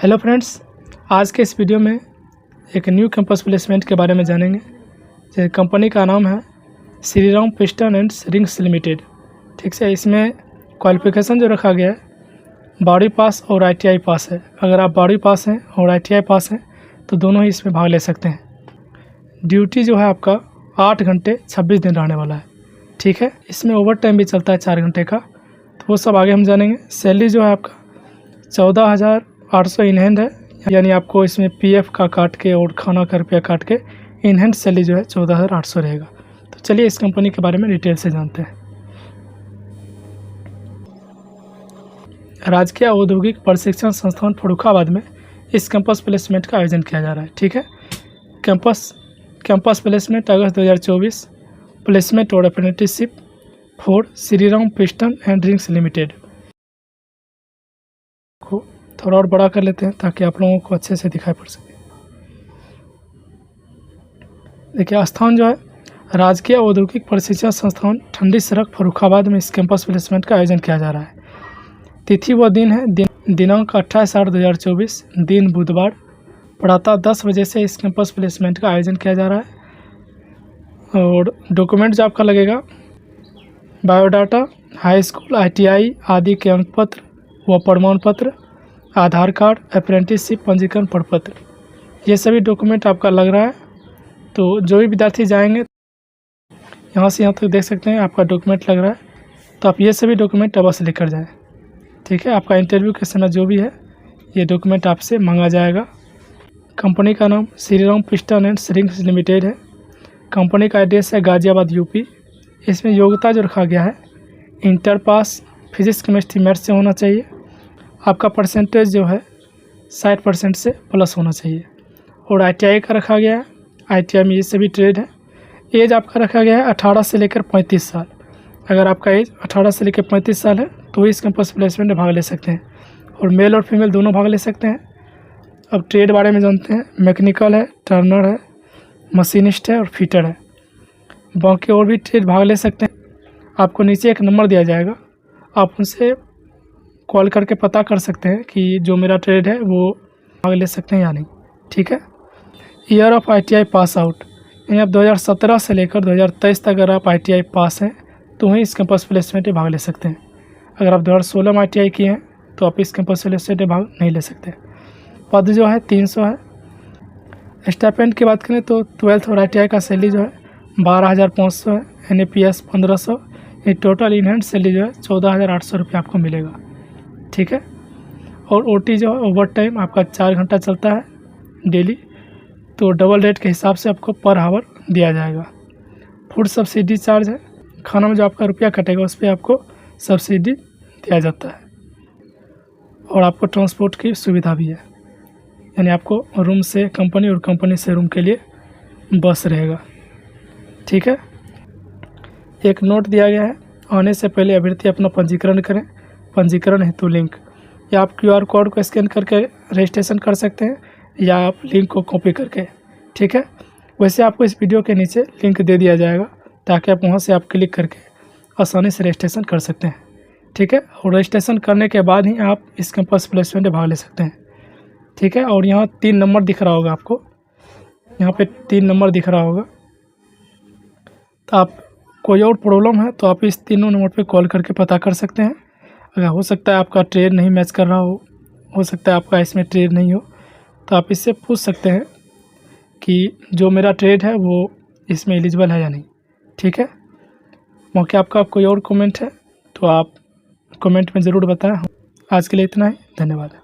Hello friends, आज के इस वीडियो में एक न्यू कैंपस प्लेसमेंट के बारे में जानेंगे। कंपनी का नाम है Shri Ram piston and rings limited. ठीक से, इसमें क्वालिफिकेशन जो रखा गया है 12वीं पास और ITI पास है। अगर आप 12वीं पास हैं और ITI पास हैं तो दोनों ही इसमें भाग ले सकते हैं। ड्यूटी जो है आपका 8 घंटे 26 दिन रहने वाला है। ठीक है, इसमें ओवर टाइम भी चलता है 4 घंटे का, तो वो सब आगे हम जानेंगे। सैलरी जो है आपका 14,800 इन हैंड है, यानी आपको इसमें PF का काट के और खाना का रुपया काट के इन हैंड सैलरी जो है 14,800 रहेगा। तो चलिए इस कंपनी के बारे में डिटेल से जानते हैं। राजकीय औद्योगिक प्रशिक्षण संस्थान फर्रुखाबाद में इस कैंपस प्लेसमेंट का आयोजन किया जा रहा है। ठीक है, कैंपस प्लेसमेंट अगस्त 2024, प्लेसमेंट और apprenticeship for Shri Ram piston and rings limited. को थोड़ा और बड़ा कर लेते हैं ताकि आप लोगों को अच्छे से दिखाई पड़ सके। देखिए, स्थान जो है राजकीय औद्योगिक प्रशिक्षण संस्थान ठंडी सड़क फर्रुखाबाद में इस कैंपस प्लेसमेंट का आयोजन किया जा रहा है। तिथि व दिन है दिनांक 28/8/2024, दिन बुधवार, प्रातः 10 बजे से इस कैंपस प्लेसमेंट का आयोजन किया जा रहा है। और डॉक्यूमेंट जो आपका लगेगा बायोडाटा, हाई स्कूल, ITI आदि के अंक पत्र व प्रमाण पत्र, आधार कार्ड, अप्रेंटिसशिप पंजीकरण प्रपत्र, ये सभी डॉक्यूमेंट आपका लग रहा है। तो जो भी विद्यार्थी जाएंगे यहाँ से यहाँ तक देख सकते हैं आपका डॉक्यूमेंट लग रहा है, तो आप ये सभी डॉक्यूमेंट अवश्य लेकर जाएं। ठीक है, आपका इंटरव्यू के समय जो भी है ये डॉक्यूमेंट आपसे मांगा जाएगा। कंपनी का नाम Shri Ram piston and rings limited है। कंपनी का एड्रेस है गाजियाबाद UP। इसमें योग्यता जो रखा गया है inter pass physics chemistry maths से होना चाहिए। आपका परसेंटेज जो है 60% से प्लस होना चाहिए। और ITI का रखा गया है, ITI में ये सभी ट्रेड है। एज आपका रखा गया है 18 से लेकर 35 साल। अगर आपका एज 18 से लेकर 35 साल है तो इस कैंपस प्लेसमेंट में भाग ले सकते हैं, और मेल और फीमेल दोनों भाग ले सकते हैं। अब ट्रेड बारे में जानते हैं। मैकेनिकल है, टर्नर है, मशीनिस्ट है और फिटर है। बाकी और भी ट्रेड भाग ले सकते हैं। आपको नीचे एक नंबर दिया जाएगा, आप उनसे कॉल करके पता कर सकते हैं कि जो मेरा ट्रेड है वो भाग ले सकते हैं या नहीं। ठीक है, year of ITI pass out, यानी आप 2017 से लेकर 2023 तक अगर आप ITI पास हैं तो वहीं इस कैंपस प्लेसमेंट में भाग ले सकते हैं। अगर आप 2016 में ITI किए हैं तो आप इस कैंपस प्लेसमेंट में भाग नहीं ले सकते। पद जो है 300 है। स्टाइपेंड की बात करें तो 12th और ITI का सैलरी जो है 12,500 है, NAPS 1500, ये टोटल इन हैंड सैलरी जो है 14,800 रुपये आपको मिलेगा। ठीक है, और OT जो है ओवर टाइम आपका 4 घंटा चलता है डेली, तो डबल रेट के हिसाब से आपको पर आवर दिया जाएगा। फूड सब्सिडी चार्ज है, खाना में जो आपका रुपया कटेगा उस पर आपको सब्सिडी दिया जाता है। और आपको ट्रांसपोर्ट की सुविधा भी है, यानी आपको रूम से कंपनी और कंपनी से रूम के लिए बस रहेगा। ठीक है, एक नोट दिया गया है, आने से पहले अभ्यर्थी अपना पंजीकरण करें। पंजीकरण हेतु लिंक, या आप QR कोड को स्कैन करके रजिस्ट्रेशन कर सकते हैं या आप लिंक को कॉपी करके। ठीक है, वैसे आपको इस वीडियो के नीचे लिंक दे दिया जाएगा ताकि आप वहां से आप क्लिक करके आसानी से रजिस्ट्रेशन कर सकते हैं। ठीक है, और रजिस्ट्रेशन करने के बाद ही आप इस कैंपस प्लेसमेंट में भाग ले सकते हैं। ठीक है, और यहाँ 3 नंबर दिख रहा होगा आपको, यहाँ पे 3 नंबर दिख रहा होगा। तो आप कोई और प्रॉब्लम है तो आप इस तीनों नंबर पे कॉल करके पता कर सकते हैं। अगर हो सकता है आपका ट्रेड नहीं मैच कर रहा हो सकता है आपका इसमें ट्रेड नहीं हो, तो आप इससे पूछ सकते हैं कि जो मेरा ट्रेड है वो इसमें एलिजिबल है या नहीं। ठीक है, मौके आपका कोई और कमेंट है तो आप कमेंट में ज़रूर बताएं। आज के लिए इतना ही, धन्यवाद।